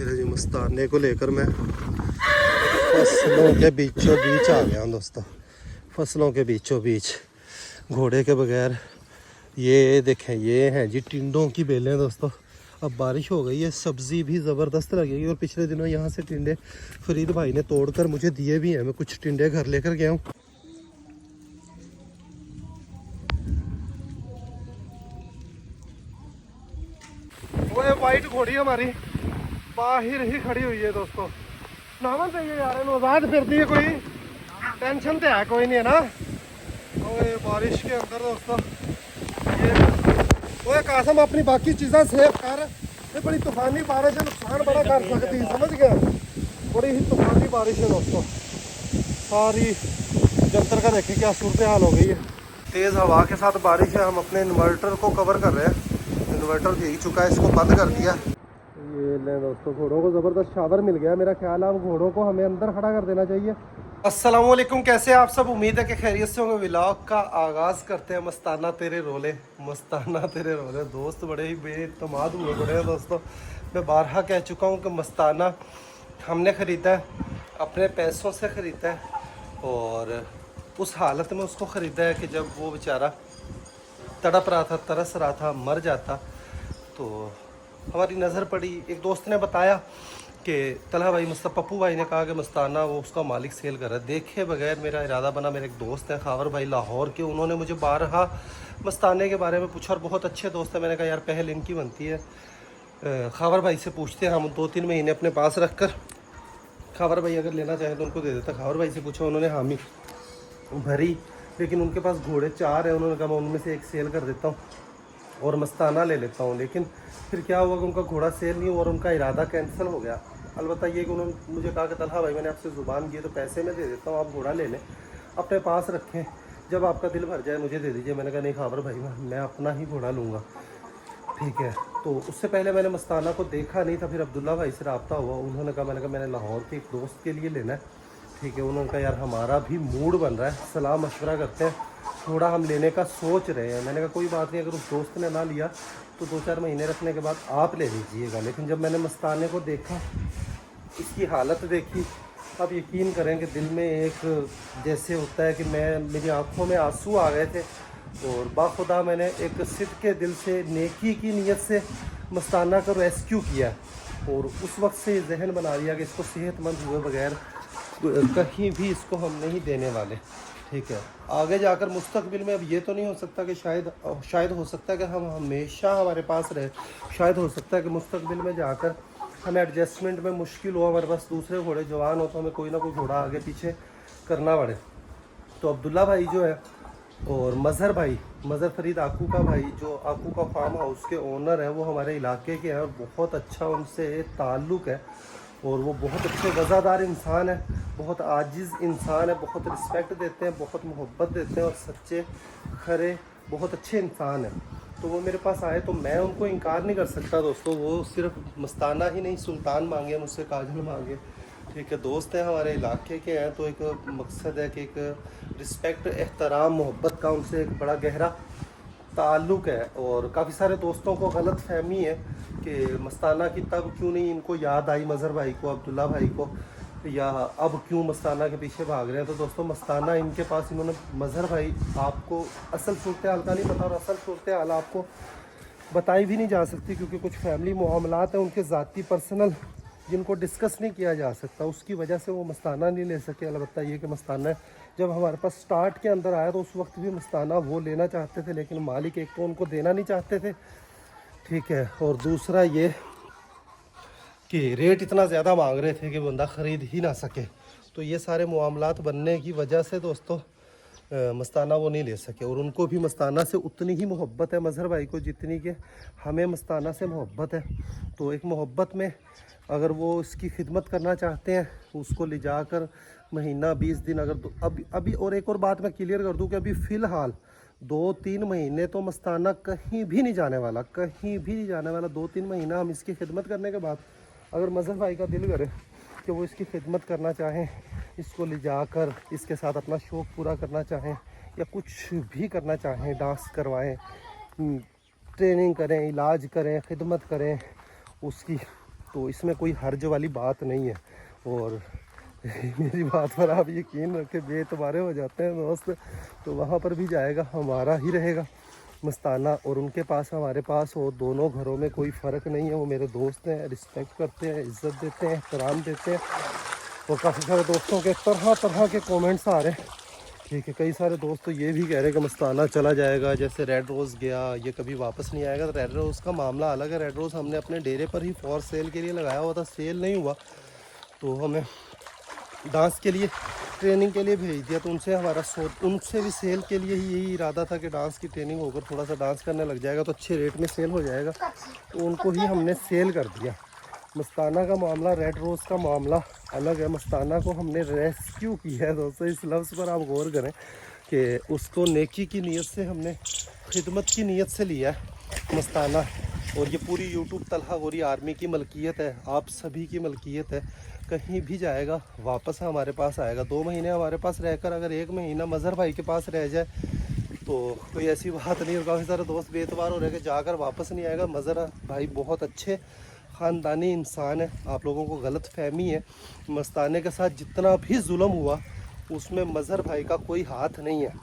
फिर जी मस्ताने को लेकर मैं फसलों के बीचों बीच आ गया हूँ दोस्तों। फसलों के बीचों बीच घोड़े के बगैर। ये देखें, ये हैं जी टिंडों की बेलें दोस्तों। अब बारिश हो गई है, सब्ज़ी भी ज़बरदस्त लगेगी। और पिछले दिनों यहाँ से टिंडे फरीद भाई ने तोड़कर मुझे दिए भी हैं। मैं कुछ टिंडे घर लेकर गया हूँ। वो वाइट घोड़ी हमारी बाहर ही खड़ी हुई है दोस्तों। नामन चाहिए यार, आज़ाद फिरती है, कोई टेंशन तो है कोई नहीं है ना। ओए बारिश के अंदर दोस्तों ये ओए कासम अपनी बाकी चीज़ें सेव कर। ये बड़ी तूफानी बारिश है, नुकसान बड़ा कर सकती है, समझ गया। बड़ी ही तूफानी बारिश है दोस्तों। सारी जंतर का देखें क्या सूरत हाल हो गई है। तेज़ हवा के साथ बारिश है। हम अपने इन्वर्टर को कवर कर रहे हैं। इन्वर्टर भीग चुका है, इसको बंद कर दिया। ये ले दोस्तों, घोड़ों को ज़बरदस्त शावर मिल गया। मेरा ख्याल है अब घोड़ों को हमें अंदर खड़ा कर देना चाहिए। अस्सलाम वालेकुम, कैसे आप सब? उम्मीद है कि खैरियत से होंगे। व्लॉग का आगाज़ करते हैं। मस्ताना तेरे रोले, मस्ताना तेरे रोले। दोस्त बड़े ही बेतमाद हुए पड़े हैं दोस्तों। मैं बारहा कह चुका हूँ कि मस्ताना हमने ख़रीदा है, अपने पैसों से ख़रीदा है। और उस हालत में उसको ख़रीदा है कि जब वो बेचारा तड़प रहा था, तरस रहा था, मर जाता, तो हमारी नज़र पड़ी। एक दोस्त ने बताया कि तलहा भाई पप्पू भाई ने कहा कि मस्ताना वो उसका मालिक सेल कर रहा है। देखे बगैर मेरा इरादा बना। मेरे एक दोस्त हैं खावर भाई लाहौर के, उन्होंने मुझे बारहा मस्ताने के बारे में पूछा और बहुत अच्छे दोस्त हैं। मैंने कहा यार पहल इनकी बनती है, खावर भाई से पूछते हैं। हम 2-3 महीने अपने पास रख कर, खावर भाई अगर लेना चाहें तो उनको दे देता। खावर भाई से पूछा, उन्होंने हामी भरी, लेकिन उनके पास घोड़े 4 हैं। उन्होंने कहा मैं उनमें से एक सेल कर देता हूँ और मस्ताना ले लेता हूँ। लेकिन फिर क्या हुआ कि उनका घोड़ा सेल नहीं हुआ और उनका इरादा कैंसिल हो गया। अलबत्ता ये कि उन्होंने मुझे कहा कि तलहा भाई मैंने आपसे ज़ुबान की है तो पैसे मैं दे देता हूँ, आप घोड़ा ले लें, अपने पास रखें, जब आपका दिल भर जाए मुझे दे दीजिए। मैंने कहा नहीं खावर भाई, मैं अपना ही घोड़ा लूँगा, ठीक है। तो उससे पहले मैंने मस्ताना को देखा नहीं था। फिर अब्दुल्ला भाई से रब्ता हुआ, उन्होंने कहा, मैंने लाहौर के एक दोस्त के लिए लेना है, ठीक है। उन्होंने कहा यार हमारा भी मूड बन रहा है, सलाह मशवरा करते हैं, थोड़ा हम लेने का सोच रहे हैं। मैंने कहा कोई बात नहीं, अगर उस दोस्त ने ना लिया तो 2-4 महीने रखने के बाद आप ले लीजिएगा। लेकिन जब मैंने मस्ताने को देखा, इसकी हालत देखी, आप यकीन करें कि दिल में एक जैसे होता है कि मेरी आंखों में आंसू आ गए थे। और बाखुदा मैंने एक सिद्ध के दिल से, नेकी की नीयत से मस्ताना को रेस्क्यू किया। और उस वक्त से जहन बना लिया कि इसको सेहतमंद हुए बगैर कहीं भी इसको हम नहीं देने वाले, ठीक है। आगे जाकर मुस्तकबिल में अब ये तो नहीं हो सकता कि शायद हो सकता है कि हम हमेशा हमारे पास रहे। शायद हो सकता है कि मुस्तकबिल में जाकर हमें एडजस्टमेंट में मुश्किल हो, हमारे पास दूसरे घोड़े जवान हो तो हमें कोई ना कोई घोड़ा आगे पीछे करना पड़े। तो अब्दुल्ला भाई जो है और मज़हर फरीद आकू का भाई, जो आकू का फार्म हाउस के ओनर हैं, वो हमारे इलाके के हैं और बहुत अच्छा उनसे ताल्लुक़ है। और वो बहुत अच्छे वज़ादार इंसान है, बहुत आजिज़ इंसान है, बहुत रिस्पेक्ट देते हैं, बहुत मोहब्बत देते हैं और सच्चे खरे बहुत अच्छे इंसान हैं। तो वो मेरे पास आए तो मैं उनको इनकार नहीं कर सकता दोस्तों। वो सिर्फ मस्ताना ही नहीं, सुल्तान मांगे मुझसे, काजल मांगे, ठीक है। दोस्त हैं, हमारे इलाके के हैं, तो एक मकसद है कि एक रिस्पेक्ट, एहतराम, मोहब्बत का उनसे एक बड़ा गहरा ताल्लुक़ है। और काफ़ी सारे दोस्तों को गलत फहमी है कि मस्ताना की तब क्यों नहीं इनको याद आई, मज़हर भाई को, अब्दुल्ला भाई को, या अब क्यों मस्ताना के पीछे भाग रहे हैं। तो दोस्तों मस्ताना इनके पास, इन्होंने, मज़हर भाई आपको असल सूरत हाल का नहीं पता, और असल सूरत हाल आपको बताई भी नहीं जा सकती, क्योंकि कुछ फैमिली मामलात हैं उनके ज़ाती पर्सनल, जिनको डिस्कस नहीं किया जा सकता। उसकी वजह से वो मस्ताना नहीं ले सके। अलबत्ता ये कि मस्ताना जब हमारे पास स्टार्ट के अंदर आया तो उस वक्त भी मस्ताना वो लेना चाहते थे, लेकिन मालिक एक तो उनको देना नहीं चाहते थे, ठीक है, और दूसरा ये कि रेट इतना ज़्यादा मांग रहे थे कि बंदा ख़रीद ही ना सके। तो ये सारे मामलात बनने की वजह से दोस्तों मस्ताना वो नहीं ले सके। और उनको भी मस्ताना से उतनी ही मोहब्बत है, मज़हर भाई को, जितनी कि हमें मस्ताना से मोहब्बत है। तो एक मोहब्बत में अगर वो इसकी खिदमत करना चाहते हैं, उसको ले जाकर महीना 20 दिन अगर तो अभी और एक और बात मैं क्लियर कर दूं कि अभी फ़िलहाल 2-3 महीने तो मस्ताना कहीं भी नहीं जाने वाला, कहीं भी नहीं जाने वाला। 2-3 महीना हम इसकी खिदमत करने के बाद अगर मज़हर भाई का दिल करे कि वो इसकी खिदमत करना चाहें, इसको ले जाकर इसके साथ अपना शौक़ पूरा करना चाहें, या कुछ भी करना चाहें, डांस करवाएं, ट्रेनिंग करें, इलाज करें, खिदमत करें उसकी, तो इसमें कोई हर्ज वाली बात नहीं है। और मेरी बात पर आप यकीन रखें, बेतबारे हो जाते हैं दोस्त, तो वहाँ पर भी जाएगा हमारा ही रहेगा मस्ताना, और उनके पास हमारे पास हो, दोनों घरों में कोई फ़र्क नहीं है। वो मेरे दोस्त हैं, रिस्पेक्ट करते हैं, इज़्ज़त देते हैं, एहतराम देते हैं। और काफ़ी सारे दोस्तों के तरह तरह के कमेंट्स आ रहे हैं, ठीक है। कई सारे दोस्त तो ये भी कह रहे हैं कि मस्ताना चला जाएगा, जैसे रेड रोज़ गया, ये कभी वापस नहीं आएगा। तो रेड रोज़ का मामला अलग है। रेड रोज़ हमने अपने डेरे पर ही फॉर सेल के लिए लगाया हुआ था, सेल नहीं हुआ तो हमें डांस के लिए ट्रेनिंग के लिए भेज दिया। तो उनसे भी सेल के लिए ही यही इरादा था कि डांस की ट्रेनिंग होकर थोड़ा सा डांस करने लग जाएगा तो अच्छे रेट में सेल हो जाएगा, तो उनको ही हमने सेल कर दिया। मस्ताना का मामला, रेड रोज़ का मामला अलग है। मस्ताना को हमने रेस्क्यू किया है दोस्तों, इस लफ्ज़ पर आप गौर करें कि उसको नेकी की नीयत से हमने, खिदमत की नीयत से लिया है मस्ताना। और ये पूरी यूट्यूब तलहा गोरी आर्मी की मलकियत है, आप सभी की मलकियत है। कहीं भी जाएगा वापस हमारे पास आएगा। 2 महीने हमारे पास रहकर अगर 1 महीना मज़हर भाई के पास रह जाए तो कोई ऐसी बात नहीं। और काफ़ी सारे दोस्त बेतबार हो रहे कि जाकर वापस नहीं आएगा। मज़हर भाई बहुत अच्छे ख़ानदानी इंसान है, आप लोगों को गलत फहमी है। मस्ताने के साथ जितना भी जुल्म हुआ उसमें मज़हर भाई का कोई हाथ नहीं है,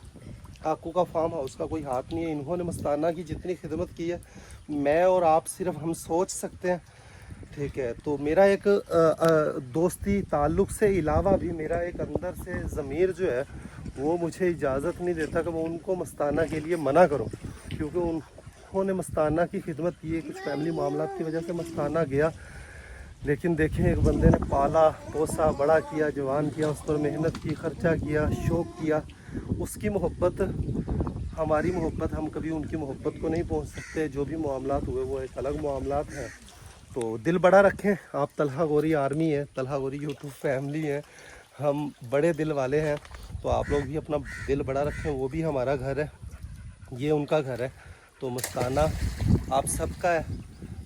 काकू का फार्म हाउस का कोई हाथ नहीं है। इन्होंने मस्ताना की जितनी खिदमत की है, मैं और आप सिर्फ हम सोच सकते हैं, ठीक है। तो मेरा एक दोस्ती ताल्लुक़ से अलावा भी मेरा एक अंदर से ज़मीर जो है वो मुझे इजाज़त नहीं देता कि मैं उनको मस्ताना के लिए मना करूं, क्योंकि उन्होंने मस्ताना की खिदमत की है। कुछ फैमिली मामला की वजह से मस्ताना गया, लेकिन देखें एक बंदे ने पाला पोसा, बड़ा किया, जवान किया, उस पर मेहनत की, ख़र्चा किया, शौक़ किया। उसकी मोहब्बत, हमारी मोहब्बत, हम कभी उनकी मोहब्बत को नहीं पहुंच सकते। जो भी मामलात हुए वो एक अलग मामलात हैं। तो दिल बड़ा रखें। आप तलहा गोरी आर्मी है, तलहा गोरी यूट्यूब फैमिली है, हम बड़े दिल वाले हैं, तो आप लोग भी अपना दिल बड़ा रखें। वो भी हमारा घर है, ये उनका घर है। तो मस्ताना आप सबका है,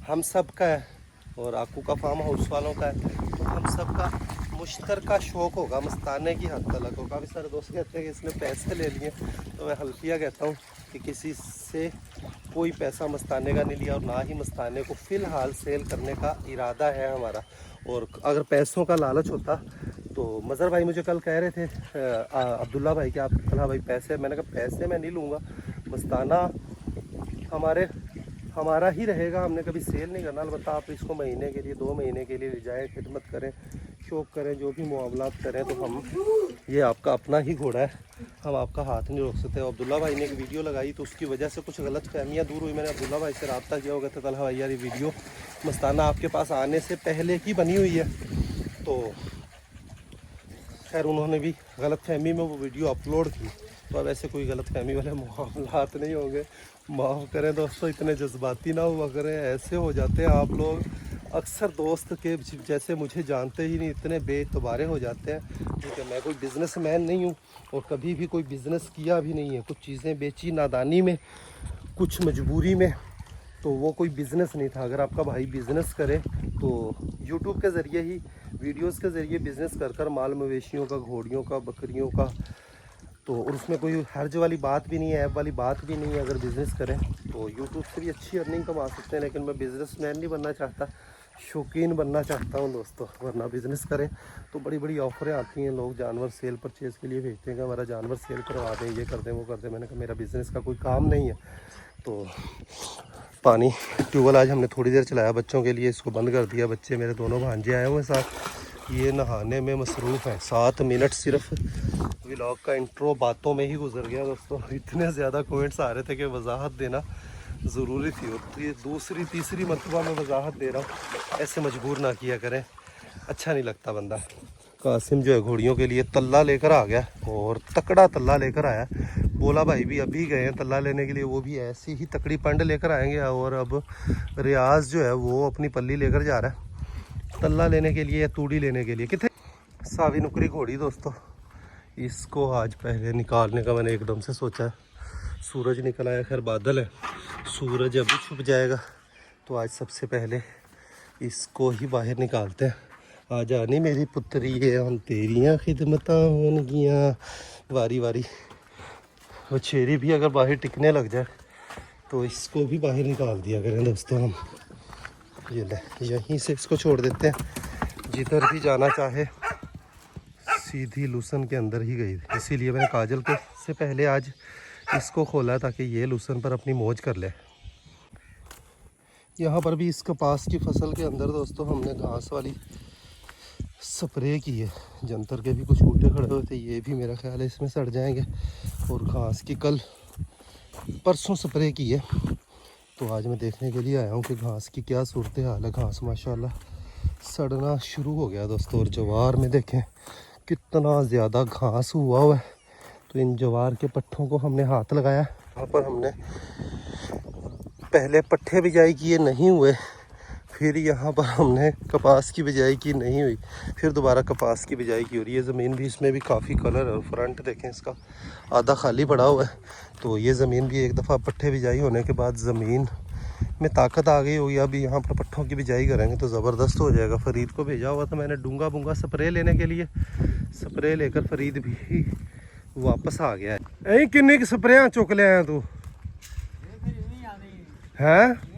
हम सबका है, और आकू का फार्म हाउस वालों का है। तो हम सबका मुश्तरका शौक़ होगा मस्ताने की हद तलक हो। काफ़ी सारे दोस्त कहते हैं कि इसने पैसे ले लिए, तो मैं हल्फिया कहता हूँ कि किसी से कोई पैसा मस्ताने का नहीं लिया, और ना ही मस्ताने को फ़िलहाल सेल करने का इरादा है हमारा। और अगर पैसों का लालच होता तो मज़हर भाई मुझे कल कह रहे थे, अब्दुल्ला भाई कि आप तलहा भाई पैसे, मैंने कहा पैसे मैं नहीं लूँगा, मस्ताना हमारा ही रहेगा, हमने कभी सेल नहीं करना। अलबत्ता आप इसको महीने के लिए, 2 महीने के लिए ले जाएँ, खिदमत करें, शौक़ करें, जो भी मामलात करें, तो हम, ये आपका अपना ही घोड़ा है, हम आपका हाथ नहीं रोक सकते। अब्दुल्ला भाई ने एक वीडियो लगाई तो उसकी वजह से कुछ गलत फहमियाँ दूर हुई। मैंने अब्दुल्ला भाई से रब्ता किया होगा, तलहा भाई यार ये वीडियो मस्ताना आपके पास आने से पहले की बनी हुई है। तो खैर उन्होंने भी गलत फहमी में वो वीडियो अपलोड की, तो अब ऐसे कोई गलत फहमी वाले मामलात नहीं होंगे। माफ़ करें दोस्तों, इतने जज्बाती ना हुआ करें, ऐसे हो जाते हैं आप लोग। अक्सर दोस्त के जैसे मुझे जानते ही नहीं, इतने बेतबारे हो जाते हैं, क्योंकि मैं कोई बिज़नेसमैन नहीं हूँ और कभी भी कोई बिज़नेस किया भी नहीं है। कुछ चीज़ें बेची नादानी में, कुछ मजबूरी में, तो वो कोई बिज़नेस नहीं था। अगर आपका भाई बिज़नेस करे तो यूट्यूब के ज़रिए ही, वीडियोस के ज़रिए बिज़नेस कर माल मवेशियों का, घोड़ियों का, बकरियों का, तो और उसमें कोई हर्ज वाली बात भी नहीं है, ऐप वाली बात भी नहीं है। अगर बिज़नेस करें तो यूट्यूब से भी अच्छी अर्निंग कमा सकते हैं, लेकिन मैं बिज़नेसमैन नहीं बनना चाहता, शौकीन बनना चाहता हूं दोस्तों। वरना बिज़नेस करें तो बड़ी बड़ी ऑफरें आती हैं, लोग जानवर सेल परचेज़ के लिए भेजते हैं कि हमारा जानवर सेल करवा दें, ये कर दें, वो कर दें। मैंने कहा मेरा बिज़नेस का कोई काम नहीं है। तो पानी ट्यूबवेल आज हमने थोड़ी देर चलाया बच्चों के लिए, इसको बंद कर दिया। बच्चे मेरे दोनों भांजे आए हुए हैं साथ, ये नहाने में मसरूफ़ हैं। 7 मिनट सिर्फ व्लॉग का इंट्रो बातों में ही गुजर गया दोस्तों। इतने ज़्यादा कमेंट्स आ रहे थे कि वजाहत देना ज़रूरी थी, और ये दूसरी तीसरी मरतबा मैं वजाहत दे रहा हूँ। ऐसे मजबूर ना किया करें, अच्छा नहीं लगता बंदा। कासिम जो है घोड़ियों के लिए तल्ला लेकर आ गया, और तकड़ा तल्ला लेकर आया। बोला भाई भी अभी गए हैं तल्ला लेने के लिए, वो भी ऐसी ही तकड़ी पंड लेकर आएंगे। और अब रियाज जो है वो अपनी पल्ली लेकर जा रहा है तल्ला लेने के लिए या तूड़ी लेने के लिए। कितने सावी नुकरी घोड़ी दोस्तों, इसको आज पहले निकालने का मैंने एकदम से सोचा। सूरज निकल आया, खैर बादल है, सूरज अभी छुप जाएगा, तो आज सबसे पहले इसको ही बाहर निकालते हैं। आ जानी मेरी पुत्री है, हम तेरियां खिदमतां होनगियां वारी वारी। वो छेरी भी अगर बाहर टिकने लग जाए तो इसको भी बाहर निकाल दिया करें दोस्तों हम। ये ले, यहीं से इसको छोड़ देते हैं। जिधर भी जाना चाहे सीधी लूसन के अंदर ही गई, इसीलिए मैंने काजल के से पहले आज इसको खोला ताकि ये लूसन पर अपनी मौज कर ले। यहाँ पर भी इस कपास की फसल के अंदर दोस्तों हमने घास वाली स्प्रे की है। जंतर के भी कुछ बूटे खड़े हुए थे, ये भी मेरा ख्याल है इसमें सड़ जाएंगे। और घास की कल परसों स्प्रे की है, तो आज मैं देखने के लिए आया हूँ कि घास की क्या सूरत हाल है। घास माशाल्लाह सड़ना शुरू हो गया दोस्तों। और जवार में देखें कितना ज़्यादा घास हुआ है। तो इन जवार के पट्ठों को हमने हाथ लगाया। यहाँ पर हमने पहले पट्ठे बिजाई किए, नहीं हुए। फिर यहाँ पर हमने कपास की बिजाई की, नहीं हुई। फिर दोबारा कपास की बिजाई की। और ये ज़मीन भी, इसमें भी काफ़ी कलर है। फ्रंट देखें इसका आधा खाली पड़ा हुआ है। तो ये ज़मीन भी एक दफ़ा पट्ठे बिजाई होने के बाद ज़मीन में ताकत आ गई होगी। अभी यहाँ पर पट्ठों की बिजाई करेंगे तो ज़बरदस्त हो जाएगा। फरीद को भेजा हुआ था मैंने डूंगा बूंगा स्प्रे लेने के लिए। स्प्रे लेकर फरीद भी वापस आ गया है। यही किन्नी की स्प्रे चुक ले आया तू है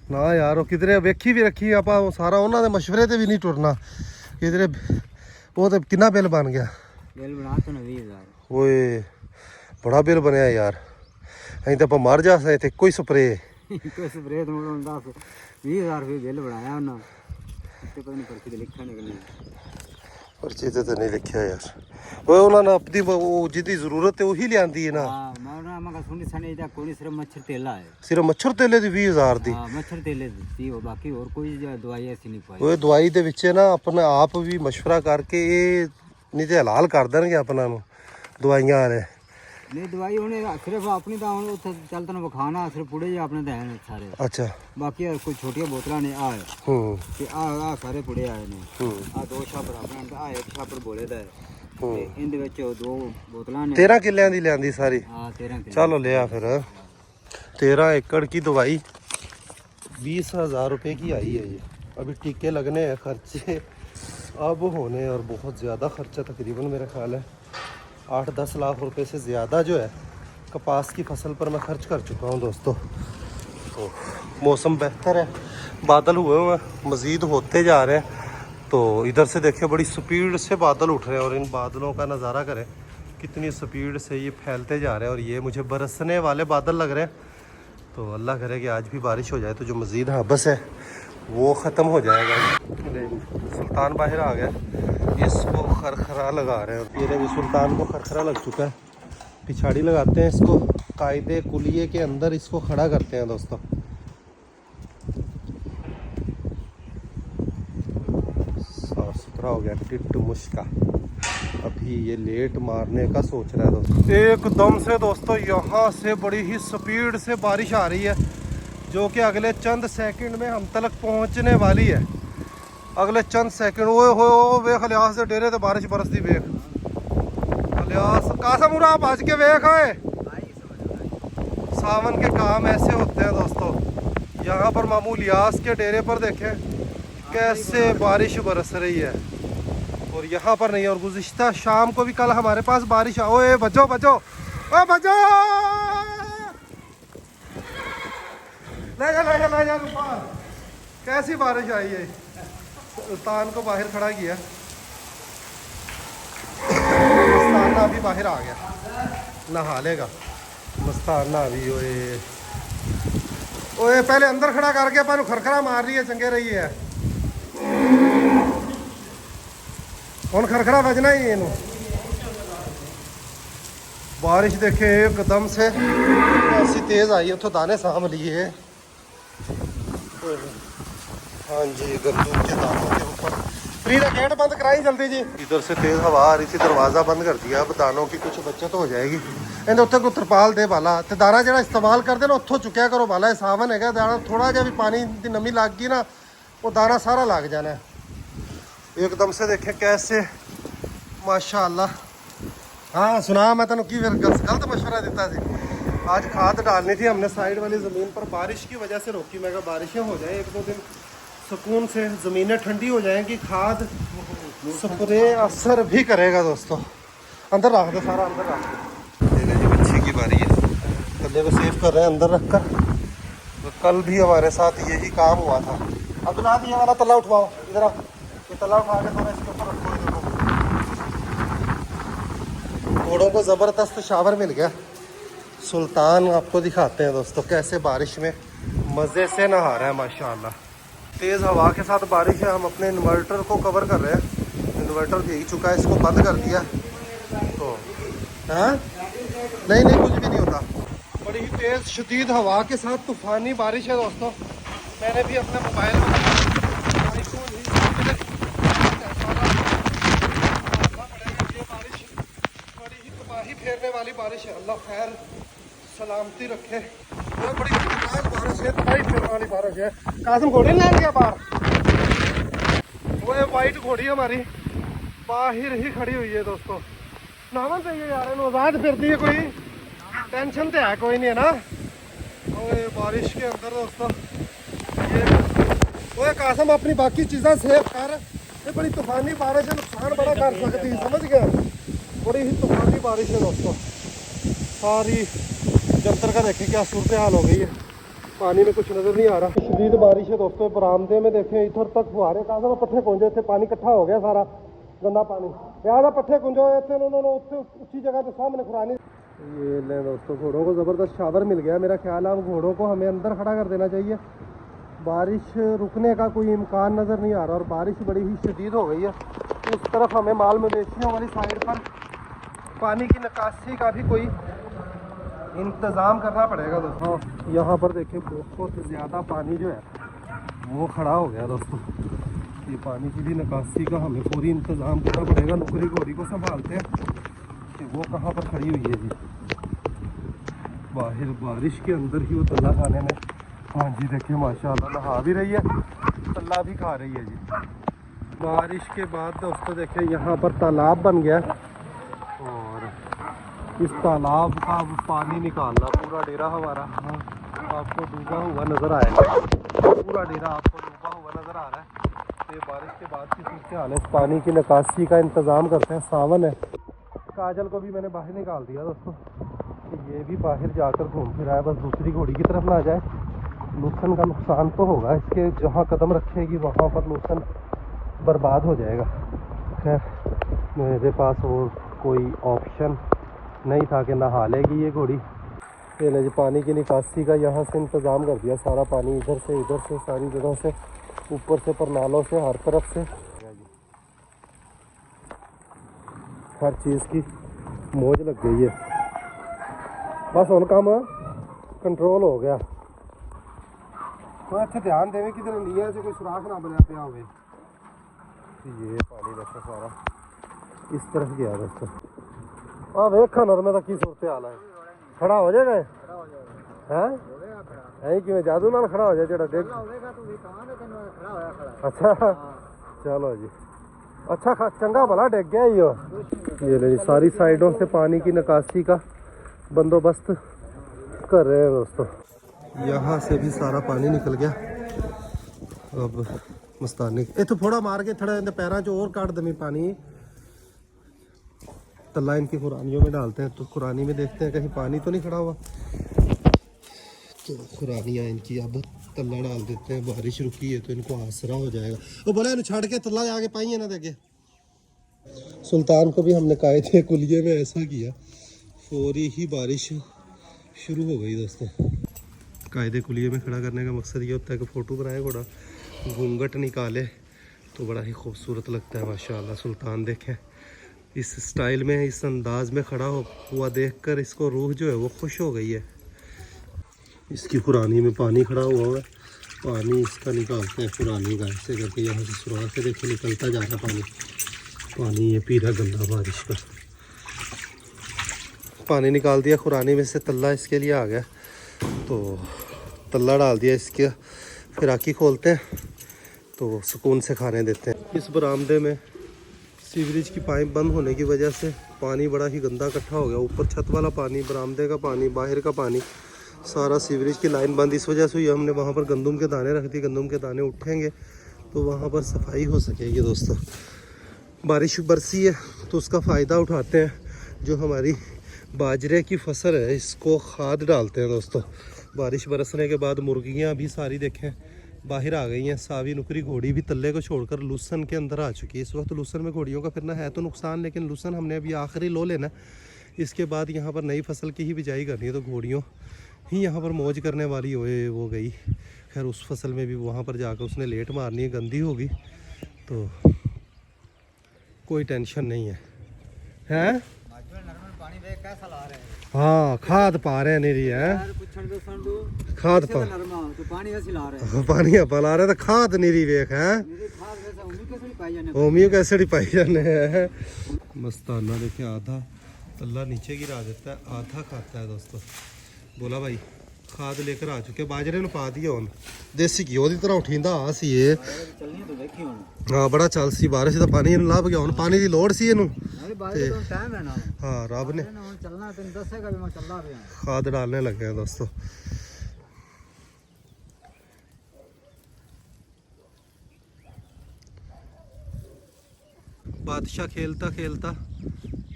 ना यार? किधरे वेखी भी रखी आप सारा उन्होंने मशवरे ते भी नहीं टुरना किधरे। वो तो कितना बिल बन गया? बिल बना तो 20,000। ओए बड़ा बिल बनया यार। अं तो मर जा सके थे। कोई स्प्रे कोई स्प्रे तो 20,000 रुपये बिल बनाया उन्होंने। पता नहीं पर्ची तो लिखा नहीं, पर्ची तो नहीं लिखा यार। वो उन्होंने अपनी वो जितनी जरूरत है वही लियांदी है ना। सिर्फ मच्छर तेला है। सिर्फ मच्छर तेले की 20,000 दी? मच्छर तेले दी, बाकी और कोई दवाई ऐसी नहीं पाई। वो दवाई दे विच ना अपने आप भी मशवरा करके ये नहीं तो हलाल कर देंगे अपना दवाइयां वाले। नहीं दवाई उन्हें सिर्फ अपनी तो उत्थे चलता ना विखाना, सिर्फ पुड़े जे अपने हैं सारे। अच्छा बाकी कोई छोटिया बोतला ने आ आ सारे पुड़े आए ने। आ 2 छापर अपने आ 1 छापर बोले दा है। इनदे विच 2 बोतलां ने। 13 किल्लियां दी लियांदी सारी? हां 13 किलो। चलो ले आ फिर। 13 एकड़ की दवाई 20,000 रुपये की आई है ये। अभी टीके लगने हैं, खर्चे अब होने और बहुत ज़्यादा खर्चा, तकरीबन मेरा ख्याल है 8-10 लाख रुपए से ज़्यादा जो है कपास की फसल पर मैं खर्च कर चुका हूँ दोस्तों। तो मौसम बेहतर है, बादल हुए हुए हैं, मज़ीद होते जा रहे हैं। तो इधर से देखिए बड़ी स्पीड से बादल उठ रहे हैं। और इन बादलों का नज़ारा करें कितनी स्पीड से ये फैलते जा रहे हैं। और ये मुझे बरसने वाले बादल लग रहे हैं। तो अल्लाह करे कि आज भी बारिश हो जाए तो जो मज़ीद हबस है वो ख़त्म हो जाएगा। सुल्तान बाहर आ गया, इसको खरखरा लगा रहे हैं। ये देखिए सुल्तान को खरखरा लग चुका है। पिछाड़ी लगाते हैं इसको, कायदे कुलिये के अंदर इसको खड़ा करते हैं दोस्तों। साफ सुथरा हो गया टिट मुश्का। अभी ये लेट मारने का सोच रहा है दोस्तों। एकदम से दोस्तों यहाँ से बड़ी ही स्पीड से बारिश आ रही है, जो कि अगले चंद सेकंड में हम तक पहुँचने वाली है। अगले चंद सेकंड। ओए हो वेख लियास से डेरे तो बारिश बरसती। वेख लियास कासम उरा भज के वेख आए। सावन के काम ऐसे होते हैं दोस्तों। यहाँ पर मामू लियास के डेरे पर देखें कैसे बारिश बरस रही है। और यहाँ पर नहीं, और गुज़िश्ता शाम को भी कल हमारे पास बारिश ओए बचो बचो, ओ बचो, ले जा कैसी बारिश आई है। सुल्तान को बाहर खड़ा किया, मस्ताना अभी बाहर आ गया, नहा लेगा मस्ताना अभी। ओए ओए पहले अंदर खड़ा करके अपन खरखरा मार रही है, चंगे रही है। कौन खरखरा बजना ही है। बारिश देखे एकदम से ऐसी तेज आई है, तो दाने साम लिए। हाँ जी, गंदूक के दानों के ऊपर। फ्रीदा गेट बंद कराई जल्दी जी। इधर से तेज हवा आ रही थी, दरवाज़ा बंद कर दिया। अब दानों की कुछ बचत हो जाएगी। इन्हें उत्थे को तरपाल दे बाला ते दाना जो इस्तेमाल करते ना उत्थों चुकया करो बाला। सावन है दाना थोड़ा जहा भी पानी की नमी लग गई ना, वो दाना सारा लग जाना है। एकदम से देखे कैसे माशाअल्लाह। हाँ सुना, मैं तेन की गलत मशवरा दिता थी। आज खाद डालनी थी हमने साइड वाली ज़मीन पर, बारिश की वजह से रोकी। मैं कहा बारिशें हो जाए 1-2 दिन सुकून से, ज़मीनें ठंडी हो जाएंगी, खाद स्प्रे असर भी करेगा दोस्तों। अंदर रख दो, सारा अंदर रख दो। जी मच्छी की बारी है, कल्ले को सेव कर रहे हैं अंदर रख कर। तो कल भी हमारे साथ यही काम हुआ था। अब ना ये वाला तला उठवाओ, इधर आओ, ये तला उठा के थोड़ा इसके ऊपर रखो। देखो घोड़ों को ज़बरदस्त शावर मिल गया। सुल्तान आपको दिखाते हैं दोस्तों कैसे बारिश में मज़े से नहा रहा है माशाल्लाह। तेज़ हवा के साथ बारिश है। हम अपने इन्वर्टर को कवर कर रहे हैं। इन्वर्टर भीग चुका है, इसको बंद कर दिया। तो हाँ नहीं कुछ भी नहीं होता। बड़ी ही तेज़ शदीद हवा के साथ तूफ़ानी बारिश है दोस्तों। मैंने भी अपने मोबाइल में फेरने वाली बारिश है। अल्लाह खैर सलामती रखे। बड़ी खतरनाक बारिश है, तबाही फेरने वाली बारिश है। कासिम घोड़े ले गया बाहर। वो वाइट घोड़ी हमारी बाहर ही खड़ी हुई है दोस्तों। नामन चाहिए यार, आज़ाद फिरती है, कोई टेंशन तो है कोई नहीं है ना। और बारिश के अंदर दोस्तों ये वो कासिम अपनी बाकी चीज़ें सेव कर। ये बड़ी तूफानी बारिश है, नुकसान बड़ा कर सकती है, समझ गया। बड़ी ही तूफानी बारिश है दोस्तों। सारी जंतर का देखें क्या सूरत हाल हो गई है। पानी में कुछ नज़र नहीं आ रहा। शदीद बारिश है दोस्तों। बरामदे में देखें इधर तक फुहारे कासा पट्ठे कुंजे थे, पानी इकट्ठा हो गया सारा गंदा पानी। लिहाजा पट्ठे कुंजो थे उन्होंने उसी जगह पे सामने खुरानी। ये ले दोस्तों घोड़ों को ज़बरदस्त शावर मिल गया। मेरा ख्याल है अब घोड़ों को हमें अंदर खड़ा कर देना चाहिए। बारिश रुकने का कोई इम्कान नज़र नहीं आ रहा और बारिश बड़ी ही शदीद हो गई है। उस तरफ हमें माल मवेशियों वाली साइड पर पानी की निकासी का भी कोई इंतज़ाम करना पड़ेगा दोस्तों। यहाँ पर देखें बहुत ज़्यादा पानी जो है वो खड़ा हो गया दोस्तों। ये पानी की भी निकासी का हमें पूरी इंतज़ाम करना पड़ेगा। नुकरी घोड़ी को संभालते हैं कि वो कहाँ पर खड़ी हुई है जी। बाहर बारिश के अंदर ही वो तल्ला खाने में, हाँ जी देखिए माशाल्लाह नहा भी रही है, तल्ला भी खा रही है जी। बारिश के बाद दोस्तों देखें यहाँ पर तालाब बन गया और इस तालाब का पानी निकालना पूरा डेरा हमारा आपको डूबा हुआ नज़र आएगा। पूरा डेरा आपको डूबा हुआ नज़र आ रहा है। ये बारिश के बाद की सूरत हाल है। पानी की निकासी का इंतज़ाम करते हैं। सावन है, काजल को भी मैंने बाहर निकाल दिया दोस्तों कि ये भी बाहर जाकर घूम फिर आए, बस दूसरी घोड़ी की तरफ ना जाए। लूसन का नुकसान तो होगा इसके, जहाँ कदम रखेगी वहाँ पर लूसन बर्बाद हो जाएगा। खैर मेरे पास और कोई ऑप्शन नहीं था कि नहा लेगी ये घोड़ी। ये जी पानी की निकासी का यहाँ से इंतज़ाम कर दिया। सारा पानी इधर से सारी जगह से, ऊपर से, परनालों से, हर तरफ से हर चीज़ की मौज लग गई है। बस उन काम कंट्रोल हो गया। तो इतने ध्यान देवे कि नीया से कोई सुराख ना बना पिया हो। ये पानी देखो सारा इस तरफ गया दोस्तों। हाँ वेखा नरमे का की सूरत हाल है। खड़ा हो जाएगा है कि जादू नाल खड़ा हो जाए जरा देख। अच्छा चलो जी, अच्छा चंगा भला डिग गया ये जी। सारी साइडों से पानी की निकासी का बंदोबस्त कर रहे हैं दोस्तों। यहाँ से भी सारा पानी निकल गया। अब मस्तानी इतों थोड़ा मार के थोड़ा इन पैरों चो और काट दमी पानी। तल्ला इनकी खुरानियों में डालते हैं, तो खुरानी में देखते हैं कहीं पानी तो नहीं खड़ा हुआ। तो खुरानियाँ इनकी अब तल्ला डाल देते हैं। बारिश रुकी है तो इनको आसरा हो जाएगा। वो बोला इन्हें छड़ के तल्ला आगे पाई है ना देखे। सुल्तान को भी हमने कहे थे कुलिये में ऐसा किया, फौरी ही बारिश शुरू हो गई दोस्तों। कायदे कुलिये में खड़ा करने का मकसद ये होता है कि फ़ोटो बनाए, घोड़ा घूंघट निकाले तो बड़ा ही खूबसूरत लगता है माशाल्लाह। सुल्तान देखें इस स्टाइल में, इस अंदाज में खड़ा हुआ देखकर इसको रूह जो है वो खुश हो गई है। इसकी खुरानी में पानी खड़ा हुआ है, पानी इसका निकालते हैं खुरानी का ऐसे करके। यहाँ से सुराख से देखिए निकलता जा रहा पानी ये पी रहा गंदा बारिश का। पानी निकाल दिया खुरानी में से, तल्ला इसके लिए आ गया तो तल्ला डाल दिया इसके। फिर आकी खोलते हैं तो सुकून से खाने देते हैं। इस बरामदे में सीवरेज की पाइप बंद होने की वजह से पानी बड़ा ही गंदा इकट्ठा हो गया। ऊपर छत वाला पानी, बरामदे का पानी, बाहर का पानी, सारा सीवरेज की लाइन बंद इस वजह से हुई। हमने वहाँ पर गंदम के दाने रख दिए, गंदम के दाने उठेंगे तो वहाँ पर सफाई हो सकेगी दोस्तों। बारिश बरसी है तो उसका फ़ायदा उठाते हैं। जो हमारी बाजरे की फसल है इसको खाद डालते हैं दोस्तों। बारिश बरसने के बाद मुर्गियां भी सारी देखें बाहर आ गई हैं। सावी नुकरी घोड़ी भी तल्ले को छोड़कर लूसन के अंदर आ चुकी है। इस वक्त लूसन में घोड़ियों का फिरना है तो नुकसान, लेकिन लूसन हमने अभी आखिरी लो लेना। इसके बाद यहाँ पर नई फसल की ही बिजाई करनी है, तो घोड़ियों ही यहाँ पर मौज करने वाली होए वो गई। खैर उस फसल में भी वहाँ पर जाकर उसने लेट मारनी है, गंदी होगी, तो कोई टेंशन नहीं है। हैं पानी देख कैसा ला रहे हैं। हाँ खाद पा रहे हैं नहीं है, खाद पा तो पानी ऐसे ला रहे हैं, पानी आप ला रहे तो खाद नीरी वेख है, होमियो कैसे पाई जाने है। मस्ताना देखे आधा तल्ला नीचे गिरा देता है, आधा खाता है दोस्तों। बोला भाई खाद लेकर आ चुके, बाजरे ने पा दिया उन देसी घी की तरह उठींदा आ सी ये। हाँ बड़ा चल सी, बारिश का पानी लभ गया, पानी की लोड़ सी इनू। हाँ रब ने खाद डालने लगे हैं दोस्तों। बादशाह खेलता खेलता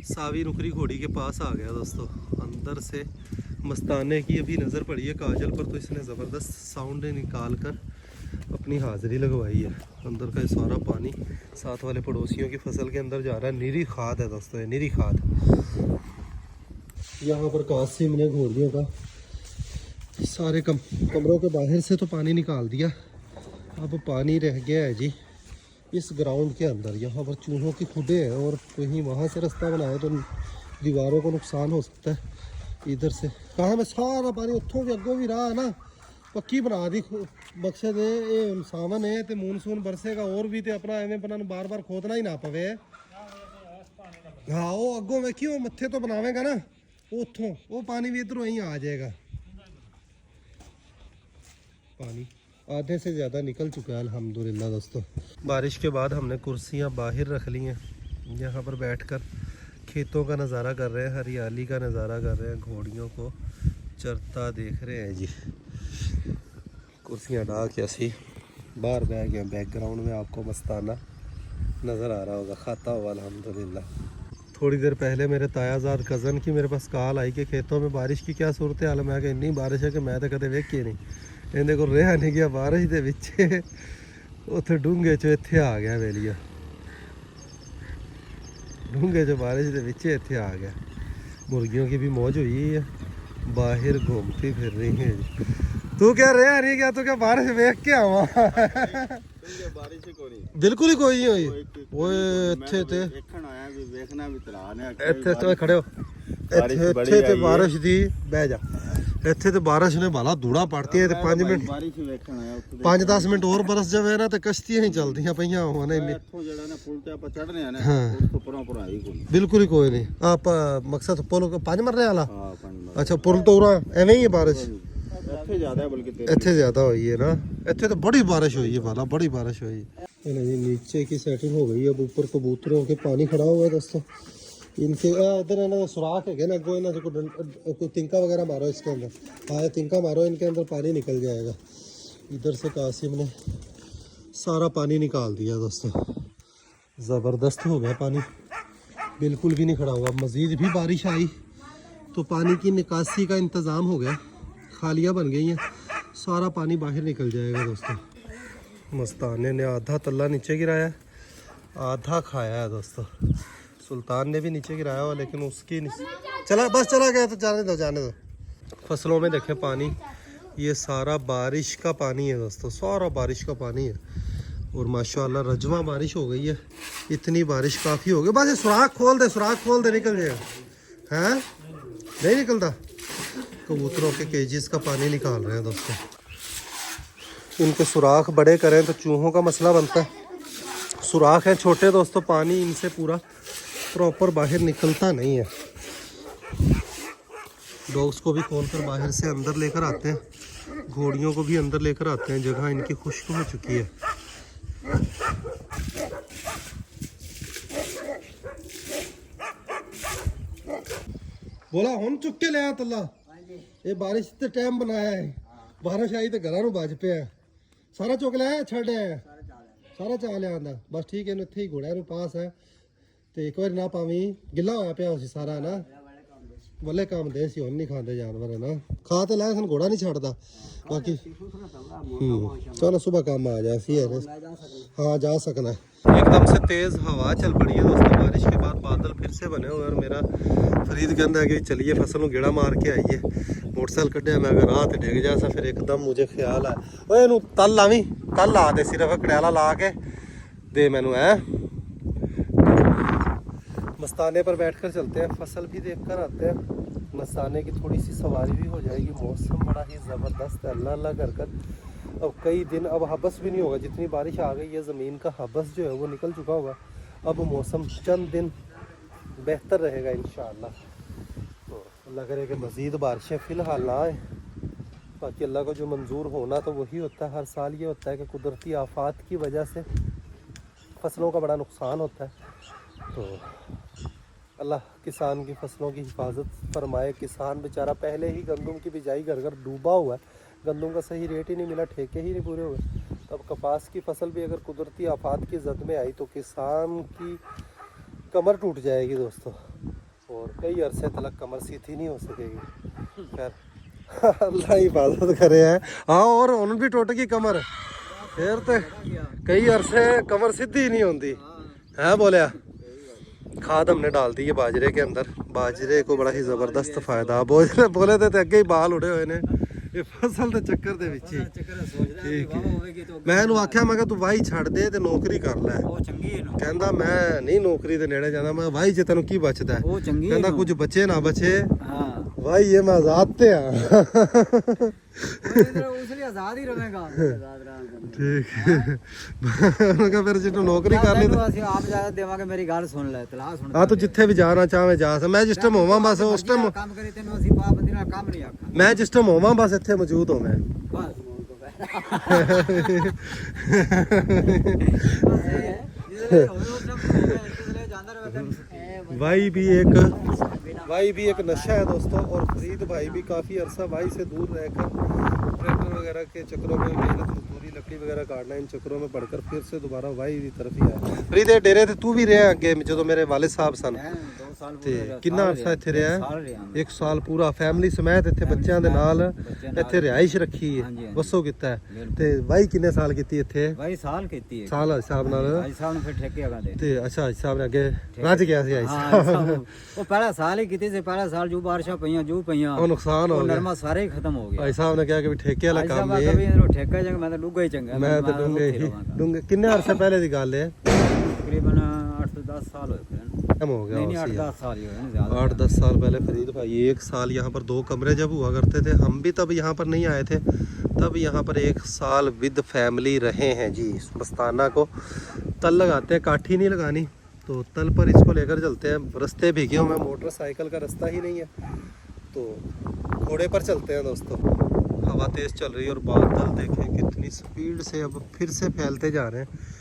सावी नुकरी घोड़ी के पास आ गया दोस्तों। अंदर से मस्ताने की अभी नज़र पड़ी है काजल पर, तो इसने ज़बरदस्त साउंड निकाल कर अपनी हाज़िरी लगवाई है। अंदर का ये सारा पानी साथ वाले पड़ोसियों की फसल के अंदर जा रहा है। निरी खाद है दोस्तों, ये निरी खाद। यहाँ पर कासिम ने घोड़ियों का सारे कमरों के बाहर से तो पानी निकाल दिया, अब पानी रह गया है जी इस ग्राउंड के अंदर। यहाँ पर चूहों की खुडे हैं और कहीं वहाँ से रास्ता बनाए तो दीवारों को नुकसान हो सकता है। इधर से कहाँ में सारा पानी उत्थों भी अगों भी रहा है ना, पक्की बना दी मकसद ये सावन है तो मानसून बरसेगा और भी तो अपना एवं अपना बार बार खोदना ही ना पवे। हाँ वो अगों में क्यों मत्थे तो बनावेगा ना, उत्थों वो पानी भी इधरों ही आ जाएगा। पानी आधे से ज़्यादा निकल चुका है अल्हम्दुलिल्लाह दोस्तों। बारिश के बाद हमने कुर्सियाँ बाहर रख ली हैं, यहाँ पर बैठकर खेतों का नज़ारा कर रहे हैं, हरियाली का नज़ारा कर रहे हैं, घोड़ियों को चरता देख रहे हैं जी। कुर्सियाँ डाल के ऐसी बाहर बह गए, बैकग्राउंड में आपको मस्ताना नज़र आ रहा होगा खाता हुआ अल्हम्दुलिल्लाह। थोड़ी देर पहले मेरे तायाजाद कज़न की मेरे पास कॉल आई कि खेतों में बारिश की क्या सूरत हाल है। मैं कि इन्नी बारिश है कि मैं तो कदे वेखी नहीं, इन्हें को रहा नहीं गया बारिश के पिछे उत्थे डूंगे चो इत्थे आ गया वेलिया, डूंगे चो बारिश के पिछे इत्थे आ गया। मुर्गियों की भी मौज हुई है, बाहर घूमती फिर रही है। तू क्या रहा नहीं गया, तू क्या बारिश वेख के आवा? बिल्कुल ही कोई नहीं हुई। ओए इत्थे ते इत्थे तो खड़े हो, इत्थे ते बारिश दी बह जा। ਇੱਥੇ ਤੇ ਬਾਰਿਸ਼ ਨੇ ਬਾਲਾ ਧੂੜਾ ਪੜਤੀ ਹੈ ਤੇ 5 ਮਿੰਟ ਬਾਰਿਸ਼ ਵੇਖਣ ਆਇਆ ਉੱਥੇ 5-10 ਮਿੰਟ ਹੋਰ ਬਰਸ ਜਾਵੇ ਨਾ ਤੇ ਕਸ਼ਤੀਆਂ ਹੀ ਚੱਲਦੀਆਂ ਪਈਆਂ ਹੋਣ ਇੰਨੀ। ਇੱਥੋਂ ਜਿਹੜਾ ਨਾ ਪੁਲ ਤੇ ਆਪਾਂ ਚੜ੍ਹਨੇ ਆ ਨਾ ਉਸ ਤੋਂ ਪਰਾਂ ਪਰਾਂ ਹੀ ਕੋਈ ਬਿਲਕੁਲ ਹੀ ਕੋਈ ਨਹੀਂ। ਆਪਾਂ ਮਕਸਦ ਪੁਲ 5 ਮਰਲੇ ਵਾਲਾ। ਹਾਂ 5 ਅੱਛਾ ਪੁਲ ਤੋਂ ਉਰਾ ਐਵੇਂ ਹੀ ਹੈ ਬਾਰਿਸ਼। ਇੱਥੇ ਜ਼ਿਆਦਾ ਹੈ ਬਲਕਿ ਇੱਥੇ ਜ਼ਿਆਦਾ ਹੋਈ ਹੈ ਨਾ, ਇੱਥੇ ਤਾਂ ਬੜੀ ਬਾਰਿਸ਼ ਹੋਈ है बाला, बड़ी बारिश हुई है। नीचे की सेटिंग हो गई है, अब ऊपर कबूतरों के पानी खड़ा हुआ है दोस्तों। इनके इधर ना सुराख है ना, गो ना कोई तिनका वगैरह मारो इसके अंदर। हाँ तिनका मारो, इनके अंदर पानी निकल जाएगा। इधर से कासिम ने सारा पानी निकाल दिया दोस्तों, ज़बरदस्त हो गया पानी, बिल्कुल भी नहीं खड़ा हुआ। मज़ीद भी बारिश आई तो पानी की निकासी का इंतज़ाम हो गया, खालियाँ बन गई हैं, सारा पानी बाहर निकल जाएगा दोस्तों। मस्ताने ने आधा तल्ला नीचे गिराया, आधा खाया है दोस्तों। सुल्तान ने भी नीचे गिराया हुआ, लेकिन उसकी चला बस चला गया तो जाने दो जाने दो। फसलों में देखें पानी, ये सारा बारिश का पानी है दोस्तों, सारा बारिश का पानी है। और माशाल्लाह रजवा बारिश हो गई है, इतनी बारिश काफ़ी हो गई। बस ये सुराख खोल दे, सुराख खोल दे, निकल जाएगा। हैं नहीं निकलता। कबूतरों के केजेस का पानी निकाल रहे हैं दोस्तों। इनके सुराख बड़े करें तो चूहों का मसला बनता है। सुराख है छोटे दोस्तों, पानी इनसे पूरा प्रॉपर बाहर निकलता नहीं है। डॉग्स को भी खोलकर बाहर से अंदर लेकर आते हैं, घोड़ियों को भी अंदर लेकर आते हैं, जगह इनकी खुश्क हो चुकी है। बोला हम चुक के ले आया तल्ला, ये बारिश ते टाइम बनाया है, बारिश आई तो घरों बज पे है, सारा चुक लिया छड़ है, सारा चा लिया आंदा। बस ठीक है, इतने ही घोड़िया पास है तो एक बार ना पावी गिला होया पिया उसी सारा ना। ਬੱਲੇ ਕੰਮ ਦੇ ਸੀ ਹੁਣ ਨਹੀਂ ਖਾਂਦੇ ਜਾਨਵਰ ਹੈ ਨਾ ਖਾ ਤੇ ਲੈ ਸਨ ਘੋੜਾ ਨਹੀਂ ਛੱਡਦਾ बाकी चलो सुबह काम आ जाए सी है हाँ जा सकना है। एकदम से तेज हवा चल पड़ी है दोस्तों बारिश के बाद बादल फिर से बने हुए और मेरा फरीद कहता है कि चलिए फसल में गेड़ा मार के आइए मोटरसाइकिल कटिया मैं अगर रात डिग जासा फिर एकदम मुझे ख्याल आया ओए नू तल लावी तल ला दे सिर्फ कड़ियाला ला के दे मैनू है मस्ताने पर बैठकर चलते हैं फसल भी देख कर आते हैं मस्ताने की थोड़ी सी सवारी भी हो जाएगी मौसम बड़ा ही ज़बरदस्त है अल्लाह अल्लाह कर कर अब कई दिन अब हबस भी नहीं होगा जितनी बारिश आ गई है ज़मीन का हबस जो है वो निकल चुका होगा अब मौसम चंद दिन बेहतर रहेगा इंशाअल्लाह तो अल्लाह करे कि मज़ीद बारिशें फ़िलहाल ना आए बाकी अल्लाह को जो मंजूर होना तो वही होता है हर साल ये होता है कि कुदरती आफात की वजह से फसलों का बड़ा नुकसान होता है तो अल्लाह किसान की फसलों की हिफाजत फरमाए किसान बेचारा पहले ही गंदम की बिजाई कर कर डूबा हुआ है गंदम का सही रेट ही नहीं मिला ठेके ही नहीं पूरे हुए तब कपास की फसल भी अगर कुदरती आफात की जद में आई तो किसान की कमर टूट जाएगी दोस्तों और कई अरसे तक कमर सीधी नहीं हो सकेगी खैर अल्लाह हिफाजत करे हैं हाँ और उन भी टूट गई कमर फिर तो कई अरसे कमर सीधी नहीं होती है बोलिया खाद हमने डाल दी है बाजरे के अंदर बाजरे को बड़ा ही ज़बरदस्त फ़ायदा बोले थे अगे ही बाल उड़े हुए ने ये फसल के चक्कर दे विच ही ठीक है मैं इहनूं आख्या मैं तू वाही छड़ दे ते नौकरी कर लै कहंदा मैं नहीं नौकरी दे नेड़े जाना मैं वाही च तैनूं की बचदा है कहंदा कुछ बचे ना बचे वाही ये मैं आज़ाद ते हां आजाद ही रहेगा ठीक है उनका फिर जितों नौकरी कर ली तो ਅਸੀਂ ਆਪ ਜਾ ਦੇਵਾਂਗੇ ਮੇਰੀ ਗੱਲ ਸੁਣ ਲੈ ਤਲਾਹ ਸੁਣ हाँ तो जिथे भी जाना चाहे जा मैं जिस टाइम होवां बस उस टाइम ਕੰਮ ਕਰੀ ਤੈਨੂੰ ਅਸੀਂ ਪਾਬੰਦੀ ਨਾਲ ਕੰਮ ਨਹੀਂ ਆਖਾਂ मैं जिस टाइम होवां बस इत्थे मौजूद होवां ਬਸ भाई भी एक नशा है दोस्तों और फरीद भाई भी काफ़ी अरसा भाई से दूर रहकर ट्रैक्टर वगैरह के चक्करों में मेहनत मजदूरी लकड़ी वगैरह काटना इन चक्करों में पड़कर फिर से दोबारा भाई की तरफ ही आया फरीद डेरे थे तू भी रहा अगे जो मेरे वालिद साहब सन ਤੇ ਕਿੰਨਾ ਅਰਸਾ ਇੱਥੇ ਰਿਹਾ ਇੱਕ ਸਾਲ ਪੂਰਾ ਫੈਮਿਲੀ ਸਮੇਤ ਇੱਥੇ ਬੱਚਿਆਂ ਦੇ ਨਾਲ ਇੱਥੇ ਰਿਹਾਇਸ਼ ਰੱਖੀ ਹੈ ਵਸੋ ਕੀਤਾ ਤੇ ਬਾਈ ਕਿੰਨੇ ਸਾਲ ਕੀਤੀ ਇੱਥੇ ਬਾਈ ਸਾਲ ਕੀਤੀ ਹੈ ਸਾਲ ਹਿਸਾਬ ਨਾਲ ਭਾਈ ਸਾਹਿਬ ਨੂੰ ਫਿਰ ਠੇਕੇ ਲਗਾ ਦੇ ਤੇ ਅੱਛਾ ਹਿਸਾਬ ਨੇ ਅੱਗੇ ਰੱਜ ਗਿਆ ਸੀ ਸਾਹਿਬ ਉਹ ਪਹਿਲਾ ਸਾਲ ਹੀ ਕੀਤੀ ਸੀ ਪਹਿਲਾ ਸਾਲ ਜੋ ਬਾਰਿਸ਼ਾਂ ਪਈਆਂ ਉਹ ਨੁਕਸਾਨ ਹੋ ਗਿਆ ਨਰਮਾ ਸਾਰੇ ਹੀ ਖਤਮ ਹੋ ਗਿਆ ਭਾਈ ਸਾਹਿਬ ਨੇ ਕਿਹਾ ਕਿ ਵੀ ਠੇਕੇ ਵਾਲਾ ਕੰਮ ਇਹ ਕभी ਇਹਨੂੰ ਠੇਕਾ ਜੰਗ ਮੈਂ ਤਾਂ ਡੁੱਗਾ ਹੀ ਚੰਗਾ ਮੈਂ ਤਾਂ ਡੁੰਗੇ ਕਿੰਨੇ ਅਰਸੇ ਪਹਿਲੇ ਦੀ ਗੱਲ ਹੈ तकरीबन 8 से 10 साल हो गया नहीं 8-10 साल ही हुए ना ज़्यादा 8-10 साल पहले फरीद भाई एक साल यहाँ पर 2 कमरे जब हुआ करते थे हम भी तब यहाँ पर नहीं आए थे तब यहाँ पर 1 साल विद फैमिली रहे हैं जी मस्ताना को तल लगाते हैं काठी नहीं लगानी तो तल पर इसको लेकर चलते हैं रास्ते भीगे हुए मोटरसाइकिल का रास्ता ही नहीं है तो घोड़े पर चलते हैं दोस्तों हवा तेज़ चल रही है और बादल देखें कितनी स्पीड से अब फिर से फैलते जा रहे हैं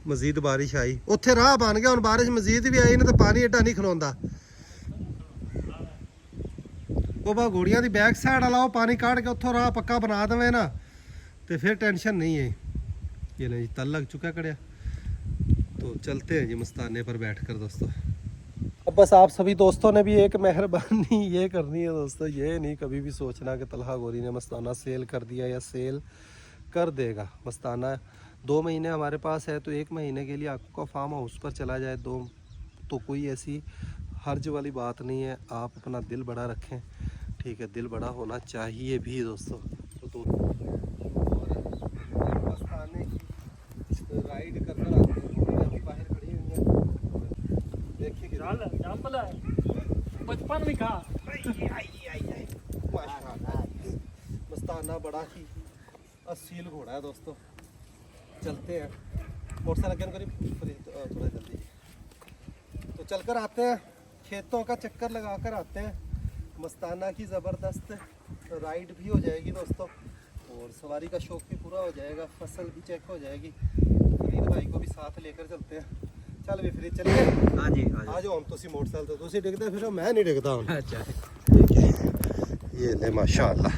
मजीद बारिश आई उत्थे राह बन गया और बारिश मजीद भी आई ना तो पानी एडा नहीं खलोंदा वो बा घोड़ियां दी बैक साइड वाला वो पानी काट के उत्थों राह पक्का बना देवे ना तो फिर टेंशन नहीं है ये नहीं तल लग चुका कड़िया तो चलते हैं जी मस्ताने पर बैठकर दोस्तों अब बस आप सभी दोस्तों ने भी एक मेहरबानी ये करनी है दोस्तों ये नहीं कभी भी सोचना कि तलहा गोरी ने मस्ताना सेल कर दिया या सेल कर देगा मस्ताना 2 महीने हमारे पास है तो 1 महीने के लिए आपका फार्म हाउस पर चला जाए तो कोई ऐसी हर्ज वाली बात नहीं है आप अपना दिल बड़ा रखें ठीक है दिल बड़ा होना चाहिए भी दोस्तों तो मस्ताने की राइड कर कर आते हैं बाहर खड़ी हुई है देखिए बचपन में कहा मस्ताना बड़ा ही असील घोड़ा है दोस्तों चलते हैं मोटरसाइकिल करीब थोड़ा जल्दी तो चलकर आते हैं खेतों का चक्कर लगाकर आते हैं मस्ताना की ज़बरदस्त राइड भी हो जाएगी दोस्तों और सवारी का शौक भी पूरा हो जाएगा फसल भी चेक हो जाएगी फरीद भाई को भी साथ लेकर चलते हैं चल भी फरीद चलिए हाँ जी आ जाओ हम तो मोटरसाइकिल तो डिगते फिर मैं नहीं डिगता हूँ अच्छा ठीक है ये ले माशाअल्लाह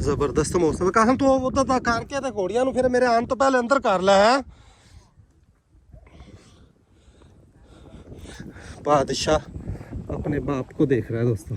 जबरदस्त मौसम कसम तो उधर तक करके ते घोड़ियां नु फिर मेरे आने तो पहले अंदर कर लै है बादशाह अपने बाप को देख रहा है दोस्तों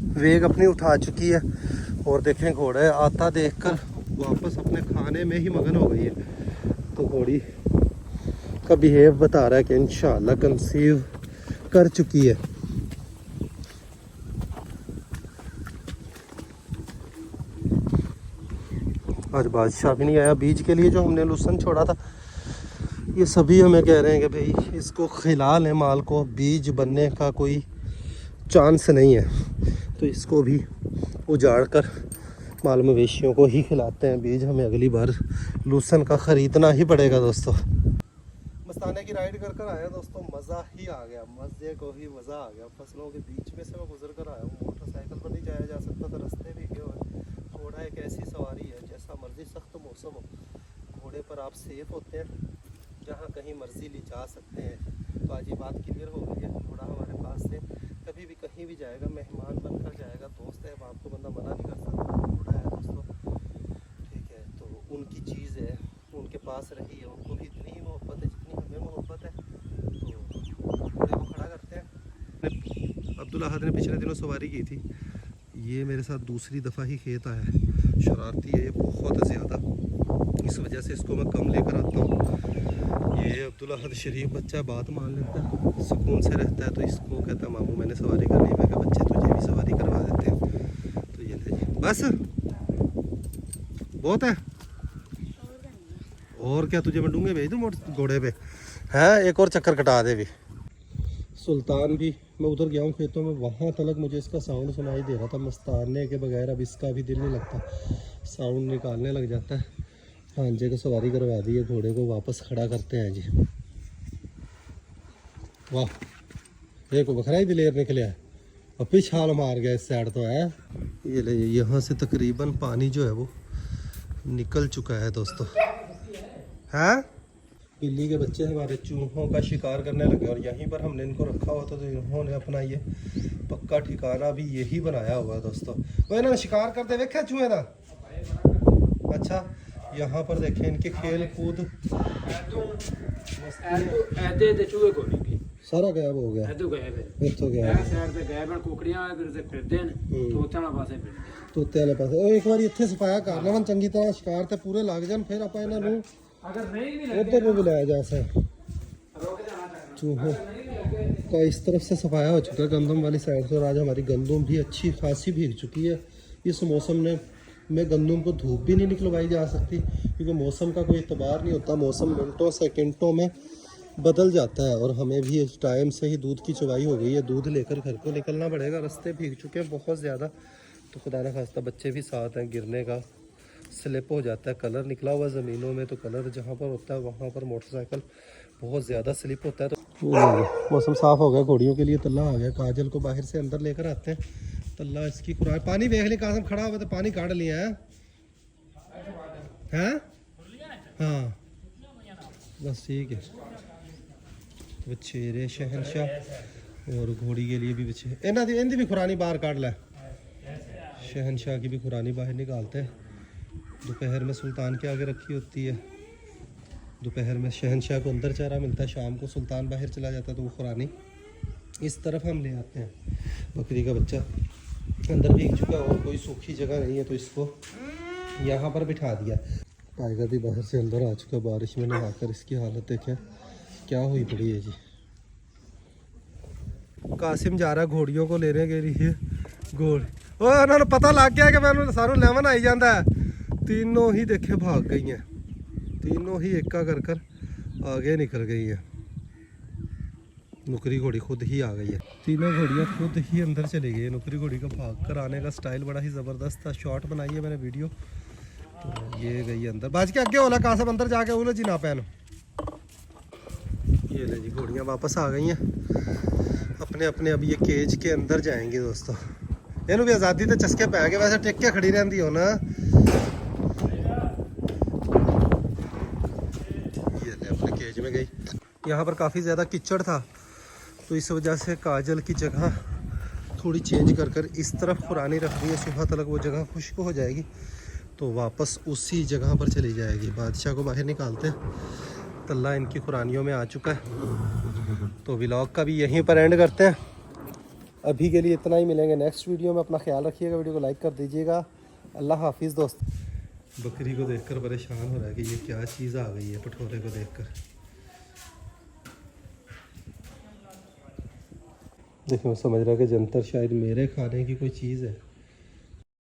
वेग अपनी उठा चुकी है और देखें घोड़ा आता देखकर वापस अपने खाने में ही मगन हो गई है। तो घोड़ी का बिहेव बता रहा है कि इंशाल्लाह कंसीव कर चुकी है। आज बादशाह भी नहीं आया बीज के लिए, जो हमने लूसन छोड़ा था। ये सभी हमें कह रहे हैं कि भाई इसको खिला लें माल को, बीज बनने का कोई चांस नहीं है, तो इसको भी उजाड़ कर माल मवेशियों को ही खिलाते हैं बीज। हमें अगली बार लूसन का ख़रीदना ही पड़ेगा दोस्तों। मस्ताने की राइड कर आया दोस्तों, मज़ा ही आ गया, मज़े को ही मज़ा आ गया। फसलों के बीच में से मैं गुजर कर आया हूँ। मोटरसाइकिल पर नहीं जाया जा सकता था, रास्ते भी गए हुए। घोड़ा एक ऐसी सवारी है, जैसा मर्जी सख्त मौसम हो, घोड़े पर आप सेफ होते हैं, जहाँ कहीं मर्जी ले जा सकते हैं। तो आज ये बात क्लियर हो गई है, घोड़ा हमारे पास से कभी भी कहीं भी जाएगा, मेहमान बनकर जाएगा, दोस्त है, बाप को बंदा मना नहीं कर सकता। घोड़ा है दोस्तों, ठीक है, तो उनकी चीज़ है, उनके पास रही है, उनको भी इतनी ही मोहब्बत है जितनी हमें मोहब्बत है। तो घोड़े को खड़ा करते हैं। अब्दुल अहद ने पिछले दिनों सवारी की थी, ये मेरे साथ दूसरी दफ़ा ही खेत आया है। शरारती है ये बहुत ज़्यादा, इस वजह से इसको मैं कम लेकर आता हूँ। ये अब्दुल अहद शरीफ बच्चा बात मान लेता है, सुकून से रहता है। तो इसको कहता है मामू मैंने सवारी करनी है। मैं कहा बच्चे तुझे भी सवारी करवा देते हैं। तो ये ले बस बहुत है, और क्या तुझे मैं डूंगे भेज दूँ घोड़े पे है, एक और चक्कर कटा दे भी। सुल्तान भी, मैं उधर गया हूँ खेतों में, वहाँ तलक मुझे इसका साउंड सुनाई दे रहा था। मस्ताने के बगैर अब इसका भी दिल नहीं लगता, साउंड निकालने लग जाता है। हांजे को सवारी करवा दी है, घोड़े को वापस खड़ा करते हैं जी। वाह, एक बखरा ही दिलेर निकले है, और छाल मार गया इस साइड तो है। ये ले, यहाँ से तकरीबन पानी जो है वो निकल चुका है दोस्तों। है बिल्ली के बच्चे हमारे चूहों का शिकार करने लगे, और यहीं पर हमने इनको रखा हुआ था, तो इन्होंने अपना ये पक्का ठिकाना भी यही बनाया हुआ है दोस्तों। वो इन्होंने शिकार करते देखे चूहे का। अच्छा, यहाँ पर देखें इनके खेल कूद सारा गायब हो गया। तोते वाले पास एक बार इतने सफाया कर लेवन चंगी तरह, शिकार ते पूरे लग जान, फिर आप इन्हों उधर भी बुलाया जा सकता। चूहों का इस तरफ से सफाया हो चुका है गंदम वाली साइड से, और आज हमारी गंदम भी अच्छी खासी भीग चुकी है। इस मौसम में गंदम को धूप भी नहीं निकलवाई जा सकती, क्योंकि मौसम का कोई एतबार नहीं होता। मौसम मिनटों सेकंडों में बदल जाता है, और हमें भी इस टाइम से ही दूध की चुवाई हो गई है। दूध लेकर घर को निकलना पड़ेगा, रास्ते भीग चुके हैं बहुत ज़्यादा। तो खुदा न खास्ता बच्चे भी साथ हैं, गिरने का स्लिप हो जाता है। कलर निकला हुआ ज़मीनों में, तो कलर जहाँ पर होता है वहाँ पर मोटरसाइकिल बहुत ज़्यादा स्लिप होता है। तो मौसम साफ़ हो गया, घोड़ियों के लिए तल्ला आ गया। काजल को बाहर से अंदर लेकर आते हैं, तल्ला इसकी खुराक। पानी देख ले, कासम खड़ा हुआ तो पानी काट लिया है, हाँ बस ठीक है। बछेरे शहनशाह और घोड़ी के लिए भी बछे, इन्हें भी खुरानी बाहर काट ला। शहनशाह की भी खुरानी बाहर निकालते हैं। दोपहर में सुल्तान के आगे रखी होती है, दोपहर में शहनशाह को अंदर चारा मिलता है, शाम को सुल्तान बाहर चला जाता है, तो वो खुरानी इस तरफ हम ले आते हैं। बकरी का बच्चा अंदर भीग चुका है, और कोई सूखी जगह नहीं है, तो इसको यहाँ पर बिठा दिया। टाइगर भी बाहर से अंदर आ चुका है, बारिश में नहाकर। इसकी हालत देखें क्या हुई पड़ी है जी। कासिम जा रहा है घोड़ियों को लेने के लिए। घोड़ी उन्होंने पता लग गया कि मैं सारों लेवन आई जाता है। तीनों ही देखे भाग गई हैं, तीनों ही एका कर कर आगे निकल गई हैं। नुकरी घोड़ी खुद ही आ गई है, तीनों घोड़ियाँ खुद ही अंदर चली गई है। नुकरी घोड़ी का भाग कर आने का स्टाइल बड़ा ही ज़बरदस्त था। शॉट बनाई है मैंने वीडियो, तो ये गई अंदर। बाज के आगे होला कासम अंदर जाके उलो जी ना पैन। ये ले जी, घोड़ियाँ वापस आ गई हैं अपने अपने। अब ये केज के अंदर जाएंगे दोस्तों। इन्हों भी आज़ादी तो चस्के पै गए, वैसे टिक के खड़ी रहती हो ना। ये ले अपने केज में गई। यहाँ पर काफ़ी ज़्यादा कीचड़ था, तो इस वजह से काजल की जगह थोड़ी चेंज कर कर इस तरफ पुरानी रख दी है। सुबह तक वो जगह खुश्क हो जाएगी, तो वापस उसी जगह पर चली जाएगी। बादशाह को बाहर निकालते हैं, तल्ला इनकी खुरानियों में आ चुका है। तो व्लॉग का भी यहीं पर एंड करते हैं। अभी के लिए इतना ही, मिलेंगे नेक्स्ट वीडियो में। अपना ख्याल रखिएगा, वीडियो को लाइक कर दीजिएगा। अल्लाह हाफिज़ दोस्त। बकरी को देखकर परेशान हो रहा है कि ये क्या चीज़ आ गई है भटोरे को देखकर। देखो समझ रहा है कि जंतर शायद मेरे खाने की कोई चीज़ है।